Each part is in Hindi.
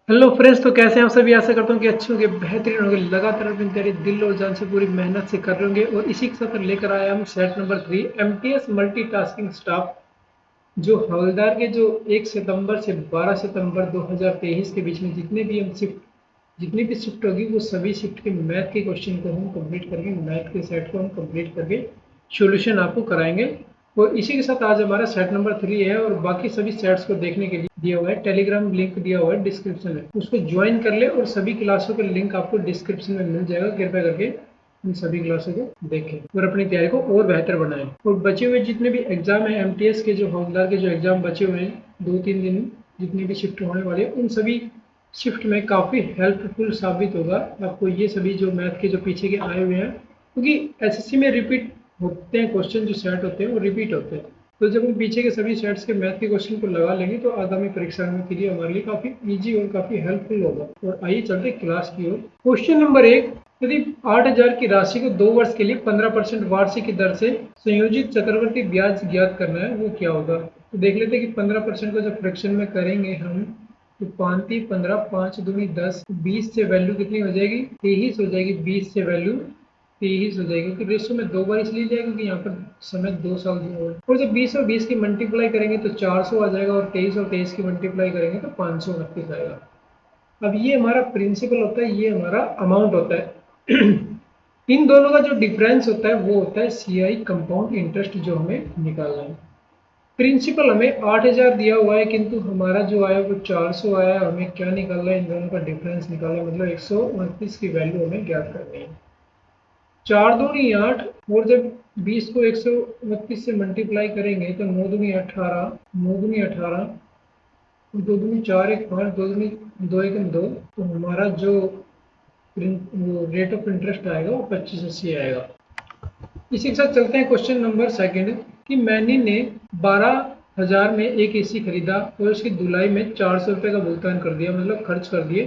हेलो फ्रेंड्स, तो कैसे हैं आप सभी। आशा करता हूँ कि अच्छे होंगे, बेहतरीन होंगे। लगातार अपनी तैयारी दिल और जान से पूरी मेहनत से कर रहे होंगे। और इसी के साथ लेकर आया हम set number 3 MTS multitasking staff, जो हवलदार के जो 1 सितंबर से 12 सितंबर 2023 के बीच में जितनी भी शिफ्ट होगी, वो सभी शिफ्ट के मैथ के क्वेश्चन को हम कंप्लीट करके, मैथ के सेट को हम कंप्लीट करके सॉल्यूशन आपको कराएंगे। और इसी के साथ आज हमारा सेट नंबर 3 है। और बाकी सभी सेट्स को देखने के लिए दिया हुआ है टेलीग्राम लिंक, दिया हुआ है डिस्क्रिप्शन में, उसको ज्वाइन कर ले। और सभी क्लासों का लिंक आपको डिस्क्रिप्शन में मिल जाएगा। कृपया करके इन सभी क्लासों को देखें और अपनी तैयारी को और बेहतर बनाएं। और बचे हुए जितने भी एग्जाम है एमटीएस के, जो हवलदार के जो एग्जाम बचे हुए हैं 2-3 दिन, जितनी भी शिफ्ट होने वाली है, उन सभी शिफ्ट में काफ़ी हेल्पफुल साबित होगा आपको ये सभी जो मैथ के जो पीछे के आए हुए हैं। क्योंकि एसएससी में रिपीट होते हैं क्वेश्चन, जो सेट होते हैं वो रिपीट होते हैं। तो जब हम पीछे के सभी सेट्स के मैथ के क्वेश्चन को लगा लेंगे तो आगामी परीक्षा में के लिए हमारे लिए काफ़ी इजी और काफ़ी हेल्पफुल होगा। और आइए चलते क्लास की ओर। क्वेश्चन नंबर 1, यदि 8,000 की राशि को 2 वर्ष के लिए 15% वार्षिक की दर से संयोजित चक्रवृद्धि ब्याज ज्ञात करना है, वो क्या होगा। तो देख लेते हैं कि 15% को जब फ्रैक्शन में करेंगे हम, तो 5×3 = 15, 5×2 = 10, 20 से वैल्यू कितनी हो जाएगी, 23 हो जाएगी। 20 से वैल्यू 23 हो जाएगी, क्योंकि रेशियो में 2 बार इसलिए जाएगा क्योंकि यहाँ पर समय 2 साल दिया हुआ है। और जब 20 और 20 की मल्टीप्लाई करेंगे तो 400 आ जाएगा, और 23 की मल्टीप्लाई करेंगे तो 529 आएगा। अब ये हमारा प्रिंसिपल होता है, ये हमारा अमाउंट होता है। इन दोनों का जो डिफरेंस होता है वो होता है सीआई, कंपाउंड इंटरेस्ट, जो हमें निकालना है। प्रिंसिपल हमें 8,000 दिया हुआ है, किंतु हमारा जो आया वो 400 आया। हमें क्या निकालना है, इन दोनों का डिफरेंस निकालना है, मतलब 129 की वैल्यू हमें ज्ञात करनी है। 4×2 = 8, और जब 20 को 129 से मल्टीप्लाई करेंगे तो 9×2 = 18, 9×2 = 18, 2×2 = 4, 1 5, 2×2 = 2, 1 2। तो हमारा जो रेट ऑफ इंटरेस्ट आएगा वो 2580 आएगा। इसी के साथ चलते हैं क्वेश्चन नंबर 2 कि मैनी ने 12,000 में एक एसी खरीदा और उसकी धुलाई में 400 रुपये का भुगतान कर दिया, मतलब खर्च कर दिए।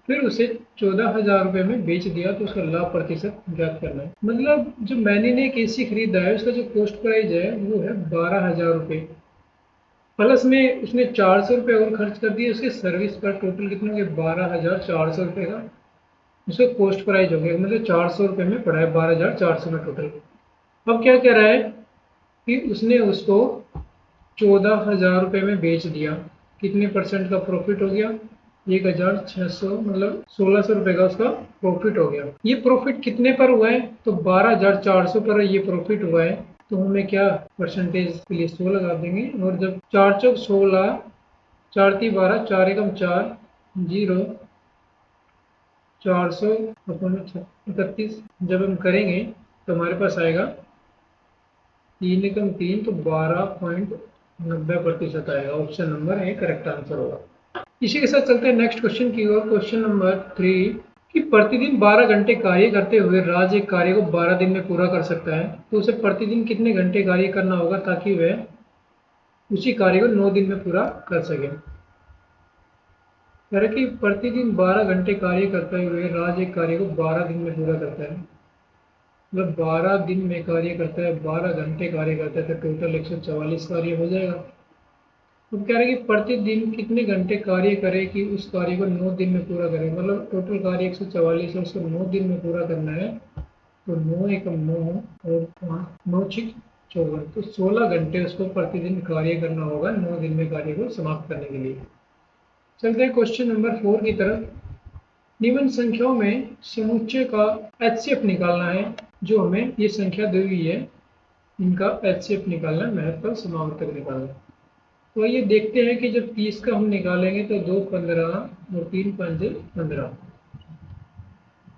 फिर उसे 14,000 रुपये में बेच दिया, तो उसका लाभ प्रतिशत ज्ञात करना है। मतलब जो मैनी ने एक एसी खरीदा है, उसका जो कॉस्ट प्राइस है वो है 12,000 रुपये, प्लस में उसने 400 रुपये और खर्च कर दिए उसके सर्विस पर। टोटल कितने हो गए, 12,400 रुपये का उसका कॉस्ट प्राइस हो गया, मतलब 400 रुपये में पड़ा है, 12,400 में टोटल। अब क्या कह रहा है कि उसने उसको 14,000 रुपये में बेच दिया। कितने परसेंट का प्रॉफिट हो गया, 1,600, मतलब 1,600 रुपये का उसका प्रॉफिट हो गया। ये प्रॉफिट कितने पर हुआ है, तो 12,400 पर ये प्रॉफिट हुआ है। तो हमें क्या परसेंटेज के लिए 100 लगा देंगे। और जब 4 चौक 16, 4 × 12, 4 एकम 4, 0, 400 अपन 31 जब हम करेंगे तो हमारे पास आएगा 3 एकम 3, तो 12.90% आएगा। Option number A correct answer होगा। इसी के साथ चलते हैं नेक्स्ट क्वेश्चन की ओर। क्वेश्चन नंबर 3 कि प्रतिदिन 12 घंटे कार्य करते हुए राज एक कार्य को 12 दिन में पूरा कर सकता है, तो उसे प्रतिदिन कितने घंटे कार्य करना होगा ताकि वह उसी कार्य को 9 दिन में पूरा कर सके। कह रहे कि प्रतिदिन 12 घंटे कार्य करते हुए राज एक कार्य को 12 दिन में पूरा करता है, मतलब 12 दिन में कार्य करता है, 12 घंटे कार्य करता है, तो टोटल 144 कार्य हो जाएगा। तो कह रहे कि प्रतिदिन कितने घंटे कार्य करे कि उस कार्य को 9 दिन में पूरा करे, मतलब टोटल कार्य 144 है, उसको 9 दिन में पूरा करना है। तो 9 एकम 9 और 5, 9 6 54, तो 16 घंटे उसको प्रतिदिन कार्य करना होगा 9 दिन में कार्य को समाप्त करने के लिए। चलते हैं क्वेश्चन नंबर 4 की तरफ। निम्न संख्याओं में समुच्चय का एचसीएफ निकालना है। जो हमें ये संख्या दी हुई है, इनका एचसीएफ निकालना है, महत्तम समावर्तक निकालना है। तो ये देखते हैं कि जब 30 का हम निकालेंगे तो 2 15 और 3 5 15।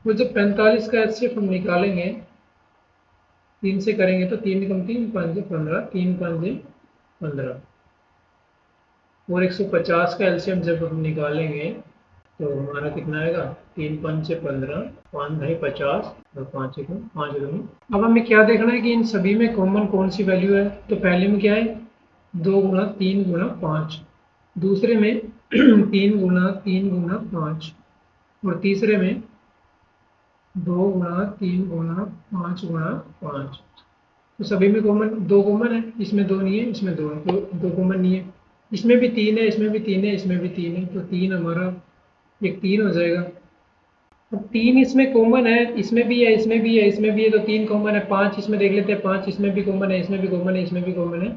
तो जब 45 का एचसीएफ हम निकालेंगे 3 से करेंगे तो 3 एकम 3, 5 15, 3 5 15। और 150 का एलसीएम जब हम निकालेंगे तो हमारा कितना आएगा, 3 5 15, 5 ढाई 50 और 5 एकम 5 2। अब हमें क्या देखना है कि इन सभी में कॉमन कौन सी वैल्यू है। तो पहले में क्या है, 2 × 3 × 5, दूसरे में 3 × 3 × 5, और तीसरे में 2 × 3 × 5 × 5। तो सभी में कॉमन 2 कॉमन है, इसमें 2 नहीं है, इसमें 2 है, तो 2 कॉमन नहीं है। इसमें भी 3 है, इसमें भी 3 है, इसमें भी 3 है, तो 3 हमारा एक 3 हो जाएगा। अब 3 इसमें कॉमन है, इसमें भी है, इसमें भी है, इसमें भी है, तो 3 कॉमन है। 5 इसमें देख लेते हैं, 5 इसमें भी कॉमन है, इसमें भी कॉमन है, इसमें भी कॉमन है,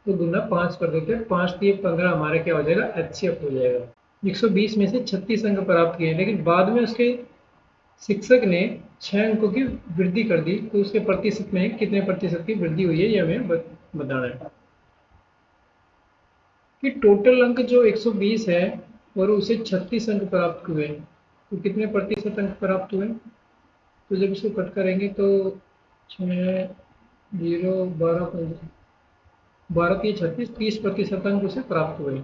तो गुना 5 कर देते हैं। 5 3 15 हमारे क्या हो जाएगा, HCF हो जाएगा। 120 में से 36 अंक प्राप्त किए, लेकिन बाद में उसके शिक्षक ने 6 अंकों की वृद्धि कर दी, तो उसके प्रतिशत में कितने प्रतिशत की वृद्धि हुई है ये हमें बताना है। कि टोटल अंक जो 120 है और उसे 36 अंक प्राप्त हुए, तो कितने प्रतिशत अंक प्राप्त हुए। तो जब इसको कट करेंगे तो 6 0 12 12 3 36 30% अंक उसे प्राप्त हुए।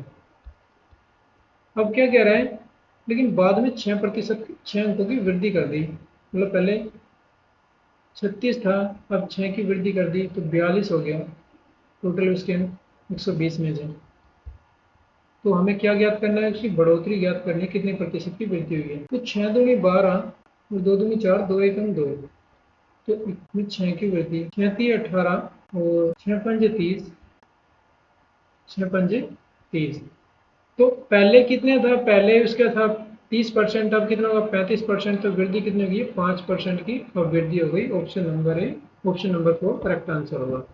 अब क्या कह रहा है, लेकिन बाद में 6% 6 अंकों की वृद्धि कर दी, मतलब पहले 36 था, अब 6 की वृद्धि कर दी तो 42 हो गया टोटल उसके अंक 120 में से। तो हमें क्या ज्ञात करना है, उसकी बढ़ोतरी ज्ञात करनी है, कितने प्रतिशत की वृद्धि हुई है। तो 6 दूनी 12 और 2 दूनी 4, 2 एकम 2, तो इसमें 6 की वृद्धि, 6 3 18 और 6 पंजे 30, 6 पंजे 30। तो पहले कितने था, पहले उसका था 30%, अब कितना होगा 35%, तो वृद्धि कितनी होगी 5% की और वृद्धि हो गई। Option number A, option number 4 correct answer होगा।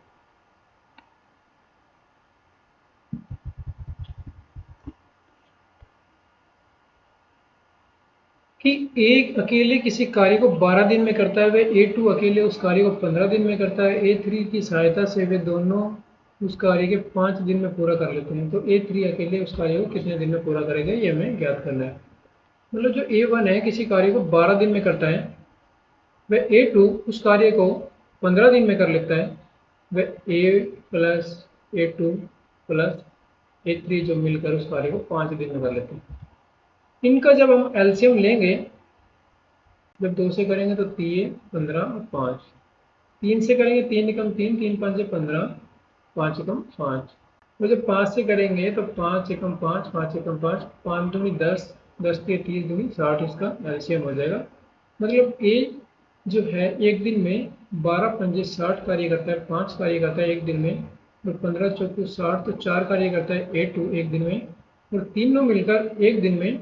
कि एक अकेले किसी कार्य को 12 दिन में करता है, वे A2 अकेले उस कार्य को 15 दिन में करता है। A3 की सहायता से वे दोनों उस कार्य के 5 दिन में पूरा कर लेते हैं। तो A3 अकेले उस कार्य को कितने दिन में पूरा करेगा, ये हमें ज्ञात करना है। मतलब जो A1 है किसी कार्य को 12 दिन में करता है, वह A2 उस कार्य को 15 दिन में कर लेता है। वह A plus A2 plus A3 जो मिलकर उस कार्य को 5 दिन में कर लेते हैं। इनका जब हम एलसीएम लेंगे, जब 2 से करेंगे तो 3 15 और 5, 3 से करेंगे 3 एकम 3, 3 5 15, 5 एकम 5, और जब 5 से करेंगे तो 5 एकम 5, 5 एकम 5, 5 दूनी 10, 10 के 30 दूनी 60, इसका एलसीएम हो जाएगा। मतलब ए जो है एक दिन में 12 पंजे 60 कार्य करता है, 5 कार्य करता है एक दिन में, और 15 चौको 60, तो 4 कार्य करता है A2 एक दिन में, और तीनों मिलकर एक दिन में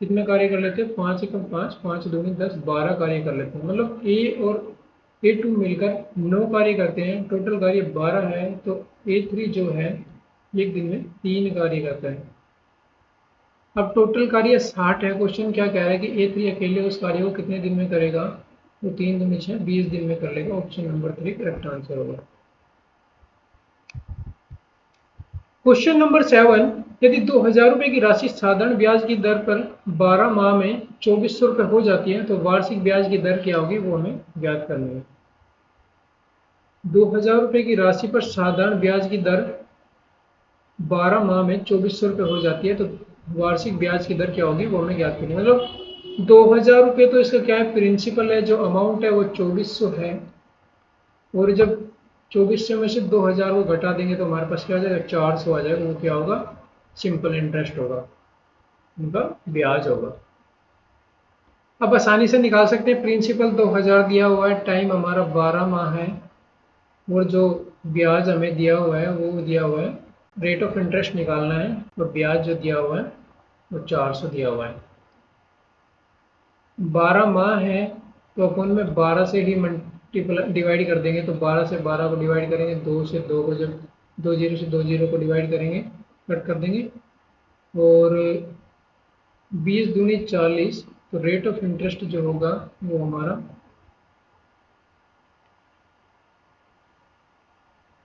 कितने कार्य कर लेते हैं, 5 एकम 5, 5 दूनी 10, 12 कार्य कर लेते हैं। मतलब ए और A2 मिलकर 9 कार्य करते हैं, टोटल कार्य 12 है, तो A3 जो है एक दिन में 3 कार्य करता है। अब टोटल कार्य 60 है, क्वेश्चन क्या कह रहा है कि A3 अकेले उस कार्य को कितने दिन में करेगा, तो 3 दूनी 6, 20 दिन में कर लेगा। ऑप्शन नंबर 3 करेक्ट आंसर होगा। क्वेश्चन नंबर 7, यदि 2000 रुपये की राशि साधारण ब्याज की दर पर 12 माह में 2400 रुपये हो जाती है, तो वार्षिक ब्याज की दर क्या होगी, वो हमें ज्ञात करनी है। 2000 रुपये की राशि पर साधारण ब्याज की दर 12 माह में 2400 रुपये हो जाती है, तो वार्षिक ब्याज की दर क्या होगी, वो हमें ज्ञात करनी है। मतलब 2000 रुपये तो इसका क्या है, प्रिंसिपल है, जो अमाउंट है वो 2400 है, और जब 2400 में से 2000 को घटा देंगे तो हमारे पास क्या आ जाएगा, 400 आ जाएगा। वो क्या होगा, सिंपल इंटरेस्ट होगा, उनका ब्याज होगा। अब आसानी से निकाल सकते हैं, प्रिंसिपल 2000 दिया हुआ है, टाइम हमारा 12 माह है, और जो ब्याज हमें दिया हुआ है वो दिया हुआ है, रेट ऑफ इंटरेस्ट निकालना है, और ब्याज जो दिया हुआ है वो 400 दिया हुआ है। 12 माह है, तो अपन में 12 से ही मल्टीप्लाई डिवाइड कर देंगे, तो 12 से 12 को डिवाइड करेंगे, 2 से 2 को, जब 2 जीरो से 2 जीरो को डिवाइड करेंगे, कट कर देंगे, और 20 दूनी 40, तो रेट ऑफ इंटरेस्ट जो होगा वो हमारा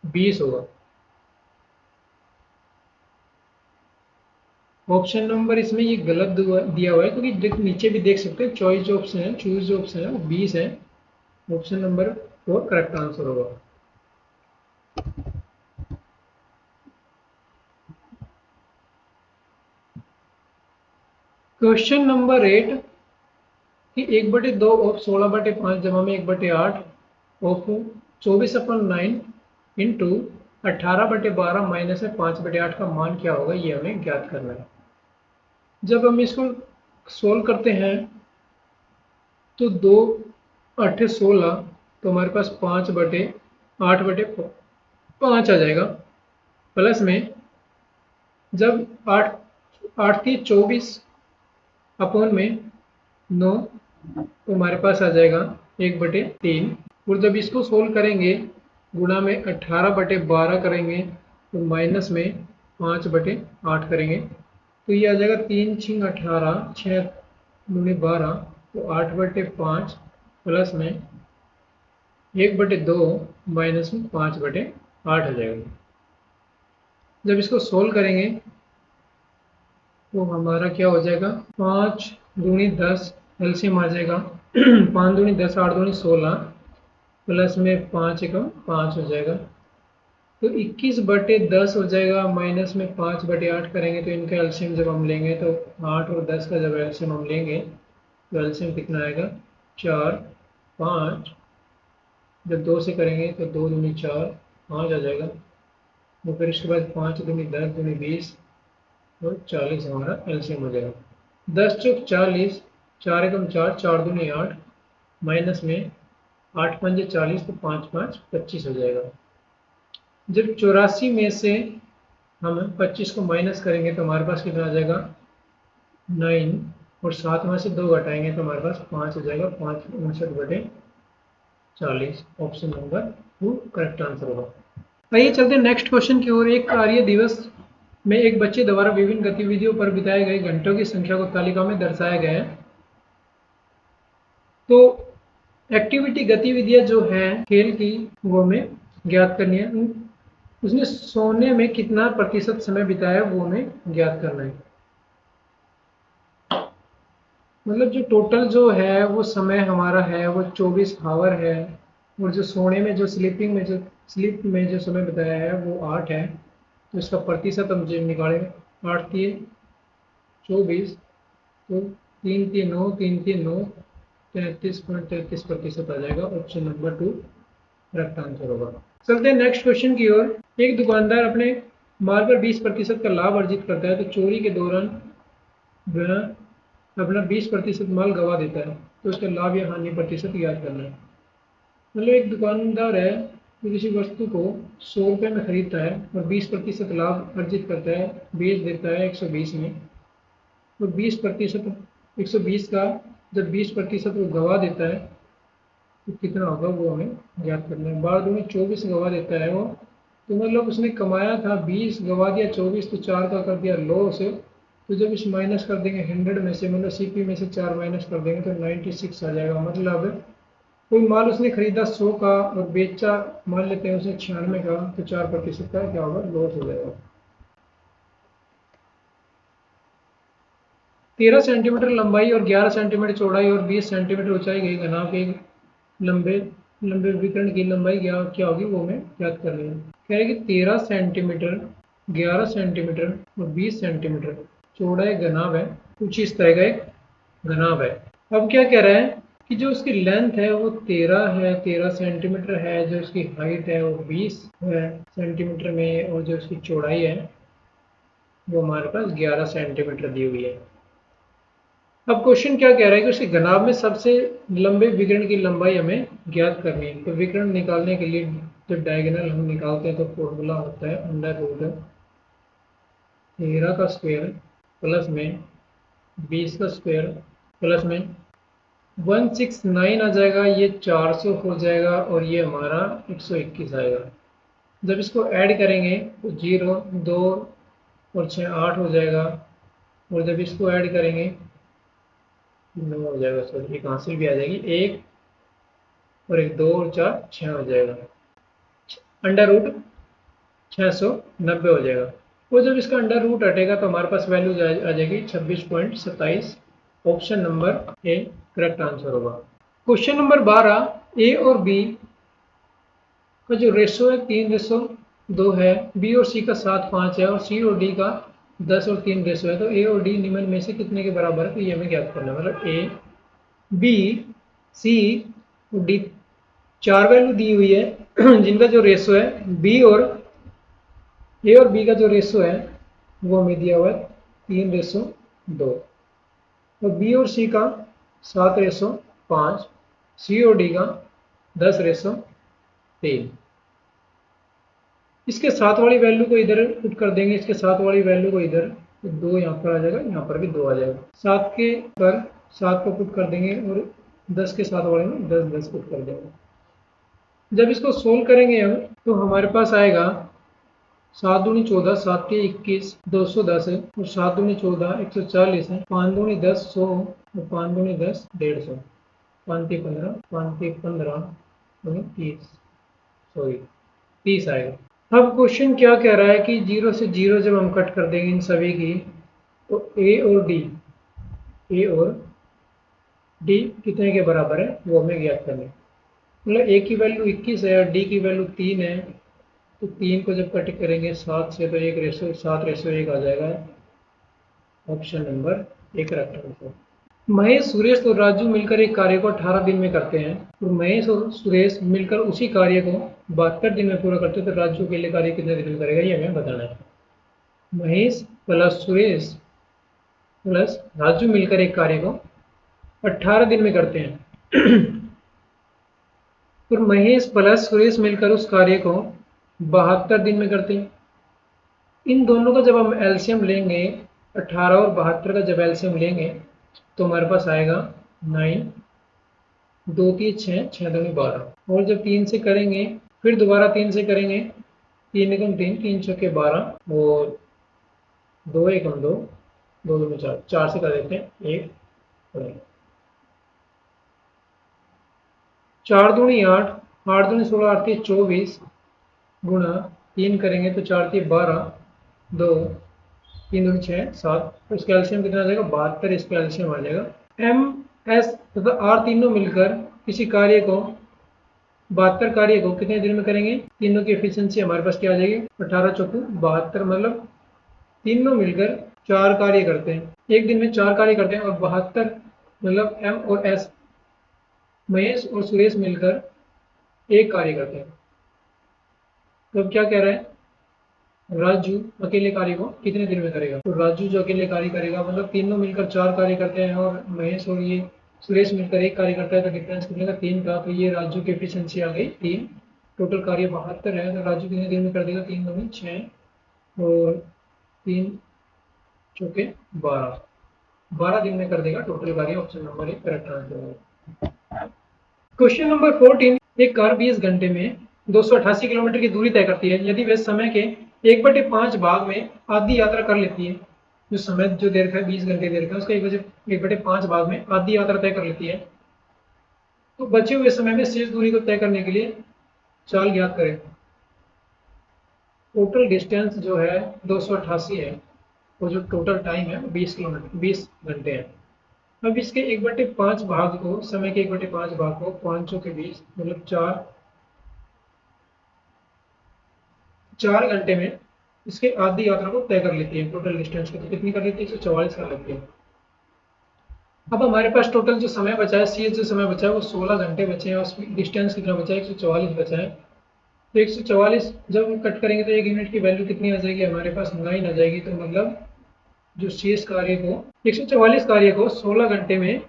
20 होगा। ऑप्शन नंबर इसमें ये गलत दिया हुआ है, क्योंकि नीचे भी देख सकते हैं, चॉइस जो ऑप्शन है, चूज जो ऑप्शन है वो 20 है। ऑप्शन नंबर 4 करेक्ट आंसर होगा। क्वेश्चन नंबर 8, कि 1/2 ऑफ 16/5 जमा में 1/8 ऑफ 24/9 इंटू 18/12 माइनस है 5/8 का मान क्या होगा, ये हमें ज्ञात करना है। जब हम इसको सोल्व करते हैं तो 2 8 16, तो हमारे पास 5/8/5 आ जाएगा, प्लस में जब 8 8 3 24, अपॉन में 9, तो हमारे पास आ जाएगा 1/3। और जब इसको सोल्व करेंगे गुणा में 18/12 करेंगे तो माइनस में 5/8 करेंगे, तो ये आ जाएगा 3 6 18, 6 दूनी 12, तो 8/5 प्लस में 1/2 माइनस में 5/8 हो जाएगा। जब इसको सोल्व करेंगे तो हमारा क्या हो जाएगा, 5 दूनी 10, एलसीएम आ जाएगा 5 दूनी 10, 8 दूनी 16, प्लस में 5 एकम 5 हो जाएगा, तो 21/10 हो जाएगा, माइनस में 5/8 करेंगे तो इनका एलसीएम जब हम लेंगे तो 8 और 10 का जब एलसीएम हम लेंगे तो एलसीएम कितना आएगा, 4 5, जब 2 से करेंगे तो 2 दूनी 4, 5 आ जाएगा, तो फिर इसके बाद 5 दूनी 10 दूनी 20 और 40 हमारा एलसीएम हो जाएगा। 10 चौक 40, 4 एकम 4, 4 दूनी 8, माइनस में 8 पंजे 40, तो 5 5 25 हो जाएगा। जब 84 में से हम 25 को माइनस करेंगे तो हमारे पास कितना आ जाएगा, 9, और 7 में से 2 घटाएंगे तो हमारे पास 5 हो जाएगा, 5 59/40, ऑप्शन नंबर 2 करेक्ट आंसर होगा। आइए चलते हैं नेक्स्ट क्वेश्चन की ओर। एक कार्य दिवस में एक बच्चे द्वारा विभिन्न गतिविधियों पर बिताए गए घंटों की संख्या को तालिका में दर्शाया गया है। तो एक्टिविटी गतिविधियां जो है खेल की वो हमें ज्ञात करनी है। उसने सोने में कितना प्रतिशत समय बिताया वो हमें ज्ञात करना है। मतलब जो टोटल जो है वो समय हमारा है वो 24 आवर है, और जो सोने में जो स्लीप में जो समय बताया है वो 8 है, तो इसका प्रतिशत हम जो निकालेंगे 8 3 24, तो 3 3 9, 3 3 9, 33.33% आ जाएगा, ऑप्शन नंबर 2 करेक्ट आंसर होगा। चलते हैं नेक्स्ट क्वेश्चन की ओर। एक दुकानदार अपने माल पर 20% का लाभ अर्जित करता है, तो चोरी के दौरान वह अपना 20% माल गवा देता है, तो उसका लाभ या हानि प्रतिशत याद करना है। मतलब एक दुकानदार है जो किसी वस्तु को 100 रुपये में खरीदता है और 20% लाभ अर्जित करता है, बेच देता है 120 में, तो 20% 120 का जब 20% वो गवा देता है तो कितना होगा वो हमें याद करना है। बार 2 में 24 गवा देता है वो, तो मतलब उसने कमाया था 20, गवा दिया 24, तो 4 का कर दिया लॉस। तो जब इस माइनस कर देंगे 100 में से, मतलब सीपी में से 4 माइनस कर देंगे तो 96 आ जाएगा। मतलब कोई माल उसने खरीदा 100 का और बेचा मान लेते हैं उसने 96 का, तो 4% का क्या होगा, लॉस हो जाएगा। 13 सेंटीमीटर लंबाई और 11 सेंटीमीटर चौड़ाई और 20 सेंटीमीटर ऊंचाई गई घनाभ के लंबे लंबे विकर्ण की लंबाई क्या होगी वो हमें याद करनी है। कह रहे कि 13 सेंटीमीटर, 11 सेंटीमीटर और 20 सेंटीमीटर चौड़ा एक घनाभ है, कुछ इस तरह का एक घनाभ है। अब क्या कह रहा है कि जो उसकी लेंथ है वो 13 सेंटीमीटर है, जो उसकी हाइट है वो 20 है सेंटीमीटर में, और जो उसकी चौड़ाई है वो हमारे पास 11 सेंटीमीटर दी हुई है। अब क्वेश्चन क्या कह रहा है कि उसके घनाभ में सबसे लंबे विकर्ण की लंबाई हमें ज्ञात करनी है। तो विकर्ण निकालने के लिए जब डायगोनल हम निकालते हैं तो फॉर्मूला होता है √13 का स्क्वायर प्लस में 20 का स्क्वायर प्लस में 169 आ जाएगा, ये 400 हो जाएगा, और ये हमारा 121 आएगा। जब इसको ऐड करेंगे तो 0 2 और 6 8 हो जाएगा, और जब इसको ऐड करेंगे 9 हो जाएगा, सॉरी एक हासिल भी आ जाएगी, 1 और 1 2 और 4 6 हो जाएगा, अंडर रूट 690 हो जाएगा। और जब इसका अंडर रूट हटेगा तो हमारे पास वैल्यू आ जाएगी 26.27, option number A correct answer होगा। क्वेश्चन नंबर 12, ए और बी का जो रेशो है 3:2 है, बी और सी का 7:5 है, और सी और डी का 10 और 3 रेशो है, तो ए और डी निम्न में से कितने के बराबर है, तो ये हमें ज्ञात करना है। मतलब ए बी सी और डी 4 वैल्यू दी हुई है जिनका जो रेशो है बी और ए और बी का जो रेशो है वो हमें दिया हुआ है 3:2, और बी और सी का 7:5, सी और डी का 10:3। इसके साथ वाली वैल्यू को इधर पुट कर देंगे, इसके साथ वाली वैल्यू को इधर, तो 2 यहाँ पर आ जाएगा, यहाँ पर भी 2 आ जाएगा। 7 के पर 7 को पुट कर देंगे और 10 के साथ वाले में 10 10 पुट कर देंगे। जब इसको सोल्व करेंगे हम तो हमारे पास आएगा 7 दूनी 14, 7 के 21, 210 है, और 7 दूनी 14, 140 है, 5 दूनी 10, 100, और 5 दूनी 10, 150, 5 के 15, 5 के 15 दूनी 30, सॉरी 30 आएगा। अब क्वेश्चन क्या कह रहा है कि 0 से 0 जब हम कट कर देंगे इन सभी की, तो ए और डी कितने के बराबर है वो हमें ज्ञात करना है। मतलब ए की वैल्यू 21 है और डी की वैल्यू 3 है, तो 3 को जब कट करेंगे 7 से तो 1:7:1 आ जाएगा। Option number 1 correct answer. Mahesh, Suresh और राजू मिलकर एक कार्य को 18 दिन में करते हैं, और महेश और सुरेश मिलकर उसी कार्य को 72 दिन में पूरा करते हैं, तो राजू अकेले कार्य कितने दिन में करेगा ये हमें बताना है। महेश प्लस सुरेश प्लस राजू मिलकर एक कार्य को 18 दिन में करते हैं और महेश प्लस सुरेश मिलकर उस कार्य को 72 दिन में करते हैं। इन दोनों का जब हम एलसीएम लेंगे, 18 और 72 का जब एलसीएम लेंगे तो हमारे पास आएगा 9, 2 3 6, 6 दूनी 12, और जब 3 से करेंगे फिर दोबारा 3 से करेंगे, 3 एकम 3, 3 चौके 12, और 2 एकम 2, 2 दूनी 4, 4 से कर देते हैं 1, 4 दूनी 8, 8 दूनी 16, 8 3 24, गुणा 3 करेंगे तो 4 3 12, 2 3 दूनी 6 7, तो इसका एलसीएम कितना आ जाएगा 72, इसका एलसीएम आ जाएगा। एम एस तथा आर तीनों मिलकर किसी कार्य को 72 कार्य को कितने दिन में करेंगे, तीनों की एफिशिएंसी हमारे पास क्या आ जाएगी 18 चौकू 72, मतलब तीनों मिलकर 4 कार्य करते हैं, एक दिन में 4 कार्य करते हैं, और 72 मतलब एम और एस, महेश और सुरेश मिलकर एक कार्य करते हैं। तो अब क्या कह रहा है, राजू अकेले कार्य को कितने दिन में करेगा, तो राजू जो अकेले कार्य करेगा, मतलब तीनों मिलकर 4 कार्य करते हैं और महेश और ये सुरेश मिलकर एक कार्य करता है, तो डिफरेंस कितने का 3 का, तो ये राजू की एफिशिएंसी आ गई 3, टोटल कार्य 72 है, तो राजू कितने दिन में कर देगा, 3 दूनी 6 और 3 चौके 12, 12 दिन में कर देगा टोटल कार्य। ऑप्शन नंबर 1 करेक्ट आंसर है। क्वेश्चन नंबर 14, एक कार 20 घंटे में 288 किलोमीटर की दूरी तय करती है। यदि वह समय के 1/5 भाग में आधी यात्रा कर लेती है, जो समय जो दे रखा है 20 घंटे दे रखा है, उसका 1/5 भाग में आधी यात्रा तय कर लेती है, तो बचे हुए समय में शेष दूरी को तय करने के लिए चाल ज्ञात करें। टोटल डिस्टेंस जो है 288 है, और जो टोटल टाइम है 20 घंटे है। अब इसके 1/5 भाग को, समय के 1/5 भाग को 5 के 20, मतलब 4 घंटे में इसके आधी यात्रा को तय कर लेती है। टोटल डिस्टेंस को तो कितनी कर लेती है, 144 कर लेती है। अब हमारे पास टोटल जो समय बचा है, सी जो समय बचा है वो 16 घंटे बचे हैं, और डिस्टेंस कितना बचा है 144 बचा है। तो 144 जब हम कट करेंगे तो 1 यूनिट की वैल्यू कितनी आ जाएगी हमारे पास, 9 आ जाएगी। तो मतलब जो शेष कार्य को 144 कार्य को 16 घंटे में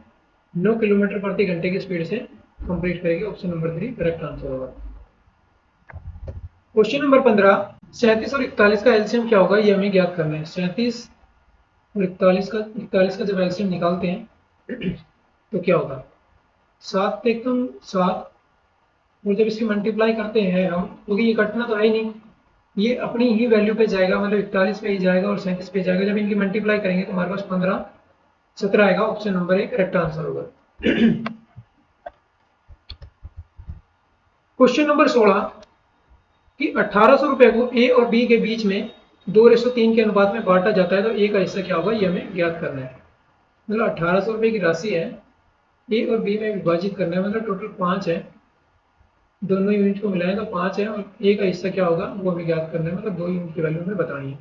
9 किलोमीटर प्रति घंटे की स्पीड से कंप्लीट करेगी। ऑप्शन नंबर 3 करेक्ट आंसर होगा। क्वेश्चन नंबर 15, 37 और 41 का एलसीएम क्या होगा ये हमें ज्ञात करना है। 37 और 41 का जब एलसीएम निकालते हैं तो क्या होगा, 7 एकम 7, और जब इसकी मल्टीप्लाई करते हैं हम, क्योंकि ये कटना तो है ही नहीं, ये अपनी ही वैल्यू पे जाएगा, मतलब 41 पे ही जाएगा और 37 पे जाएगा। जब इनकी मल्टीप्लाई करेंगे तो हमारे पास 15 17 आएगा। ऑप्शन नंबर 1 करेक्ट आंसर होगा। क्वेश्चन नंबर 16 कि 1800 रुपए को ए और बी के बीच में 2:3 के अनुपात में बांटा जाता है, तो ए का हिस्सा क्या होगा ये हमें ज्ञात करना है। मतलब 1800 रुपए की राशि है, ए और बी में विभाजित करना है, मतलब टोटल 5 है, दोनों यूनिट को मिलाएं तो 5 है, और ए का हिस्सा क्या होगा वो हमें ज्ञात करना है, मतलब 2 यूनिट की वैल्यू हमें बतानी है।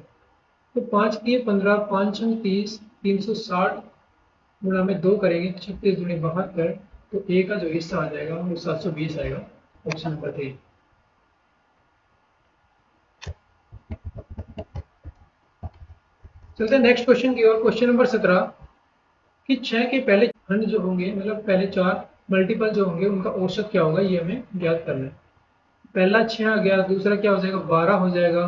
तो 5 दिए 15, 5 30, 360 गुणा में 2 करेंगे 36 दूनी 72, तो ए का जो हिस्सा आ जाएगा वो 720 आएगा। Option number 3। चलते हैं नेक्स्ट क्वेश्चन की ओर। क्वेश्चन नंबर 17 कि 6 के पहले खंड जो होंगे, मतलब पहले 4 मल्टीपल जो होंगे उनका औसत क्या होगा ये हमें ज्ञात करना है। पहला 6 आ गया, दूसरा क्या हो जाएगा 12 हो जाएगा,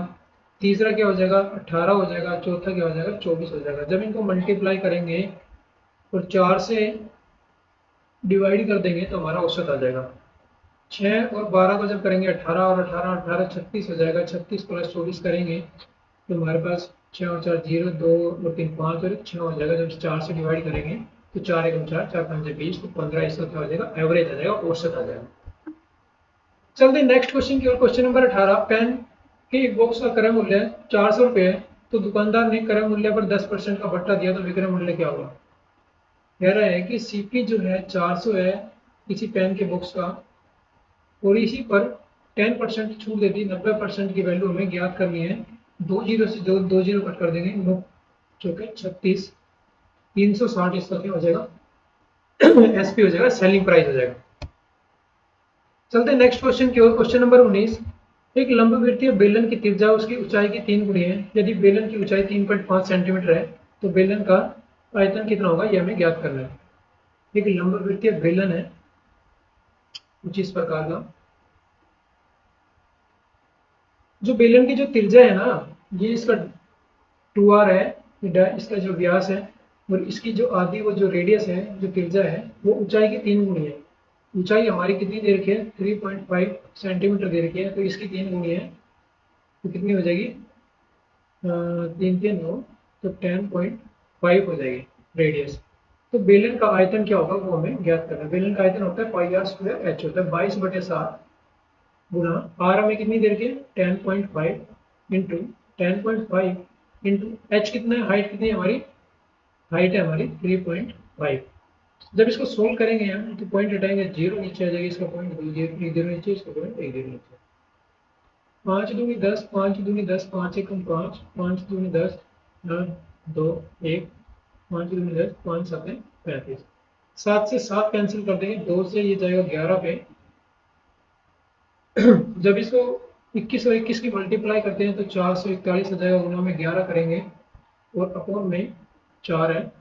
तीसरा क्या हो जाएगा 18 हो जाएगा, चौथा क्या हो जाएगा 24 हो जाएगा। जब इनको मल्टीप्लाई करेंगे और 4 से डिवाइड कर देंगे तो हमारा औसत आ जाएगा। 6 और 12 को जब करेंगे 18 और 18 18 36 हो जाएगा। 36 प्लस 24 करेंगे तो हमारे पास 6 और 4 0, 2 और 3 5 और 6 हो जाएगा। जब 4 से डिवाइड करेंगे तो 4 एकम 4, 4 5 20, तो 15 इसका क्या हो जाएगा एवरेज आ जाएगा, औसत आ जाएगा। चलते नेक्स्ट क्वेश्चन की ओर। क्वेश्चन नंबर 18, पेन के एक बॉक्स का क्रय मूल्य 400 रुपये है, तो दुकानदार ने क्रय मूल्य पर 10% का भत्ता दिया, तो विक्रय मूल्य क्या होगा। कह रहा है कि सीपी जो है 400 है किसी पेन के बॉक्स का, और इसी पर 10% छूट दे दी, 90% की वैल्यू हमें ज्ञात करनी है। 2 जीरो से दो जीरो कट कर देंगे, 9 चौके 36, 360 इसका क्या हो जाएगा एसपी हो जाएगा, सेलिंग प्राइस हो जाएगा। चलते हैं नेक्स्ट क्वेश्चन की ओर। क्वेश्चन नंबर 19, एक लंबवृत्तीय बेलन की त्रिज्या उसकी ऊंचाई की 3 गुनी है। यदि बेलन की ऊंचाई 3.5 सेंटीमीटर है तो बेलन का आयतन कितना होगा, यह हमें ज्ञात करना है। एक लंबवृत्तीय बेलन है कुछ इस प्रकार का। जो बेलन की जो त्रिज्या है ना, ये इसका 2r है, इसका जो व्यास है, और इसकी जो आधी वो जो रेडियस है, जो त्रिज्या है, वो ऊंचाई की 3 गुनी है। ऊंचाई हमारी कितनी दे रखी है 3.5 सेंटीमीटर दे रखी है, तो इसकी 3 गुनी है, तो कितनी हो जाएगी 3 3 9, तो 10.5 हो जाएगी रेडियस। तो बेलन का आयतन क्या होगा वो हमें ज्ञात करना है। बेलन का आयतन होता है पाई आर स्क्वायर एच होता है 22/7 गुना आर हमें कितनी देर के 10.5 इंटू 10.5 इंटू एच कितना है, हाइट कितनी है हमारी, हाइट है हमारी 3.5। जब इसको सोल्व करेंगे हम तो पॉइंट हटाएंगे, जीरो नीचे आ जाएगा, इसका पॉइंट 2 जीरो नीचे, इसका पॉइंट 1 जीरो नीचे। 5 दूनी 10, 5 दूनी 10, 5 एकम 5, 5 दूनी 10, 2 1, 5 दूनी 10, 5 7 35। 7 से 7 कैंसिल कर देंगे, 2 से ये जाएगा 11 पे। जब इसको 21 और 21 की मल्टीप्लाई करते हैं तो 441 हो जाएगा, गुना में 11 करेंगे और अपॉन में 4 है।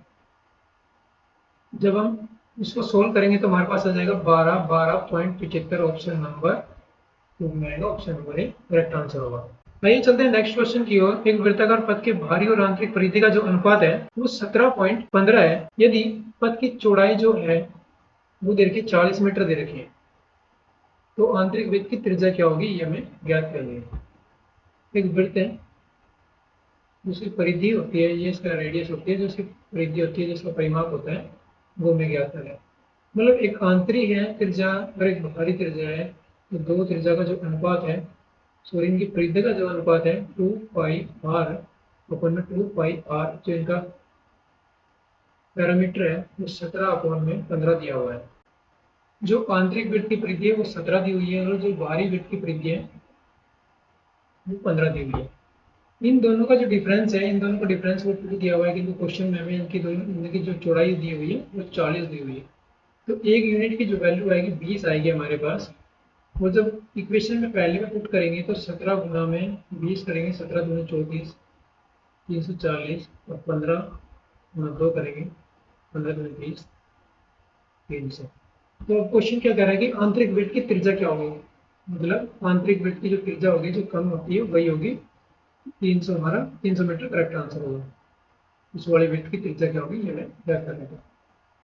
जब हम इसको सोल्व करेंगे तो हमारे पास आ जाएगा 12.75। ऑप्शन नंबर 2 में आएगा, ऑप्शन नंबर 1 करेक्ट आंसर होगा। आइए चलते हैं नेक्स्ट क्वेश्चन की ओर। एक वृत्ताकार पथ के बाहरी और आंतरिक परिधि का जो अनुपात है वो 17.15 है। यदि पथ की चौड़ाई जो है वो दे रखी 40 मीटर दे रखी है, तो आंतरिक वृत्त की त्रिज्या क्या होगी ये हमें ज्ञात करनी है। एक वृत्त है जिसकी परिधि होती है, ये इसका रेडियस होती है, जो इसकी परिधि होती है, जिसका परिमाप होता है, वो हमें ज्ञात करना है। मतलब एक आंतरिक है त्रिज्या और एक बाहरी त्रिज्या है, तो दो त्रिज्या का जो अनुपात है, सॉरी इनकी परिधि का जो अनुपात है 2 पाई आर अपॉन में 2 पाई आर, जो इनका पैरामीटर है वो 17 अपॉन में 15 दिया हुआ है। जो आंतरिक वृत्त की परिधि है वो 17 दी हुई है, और जो बाहरी वृत्त की परिधि है वो 15 दी हुई है। इन दोनों का जो डिफरेंस है, इन दोनों का डिफरेंस वो दिया हुआ है, किंतु क्वेश्चन में हमें इनकी जो चौड़ाई दी हुई है वो 40 दी हुई है। तो एक यूनिट की जो वैल्यू आएगी 20 आएगी हमारे पास। वो जब इक्वेशन में पहले में पुट करेंगे तो 17 गुना में 20 करेंगे, 17 दूनी 34, 340, और 15 गुना 2 करेंगे, 15 दूनी 30, 300। तो क्वेश्चन क्या कह रहा है कि आंतरिक वृत्त की त्रिज्या क्या होगी, मतलब आंतरिक वृत्त की जो त्रिज्या होगी जो कम होती है वही होगी 300, हमारा 300 मीटर करेक्ट आंसर होगा। इस वाले वृत्त की त्रिज्या क्या होगी ये हमें ज्ञात करना है।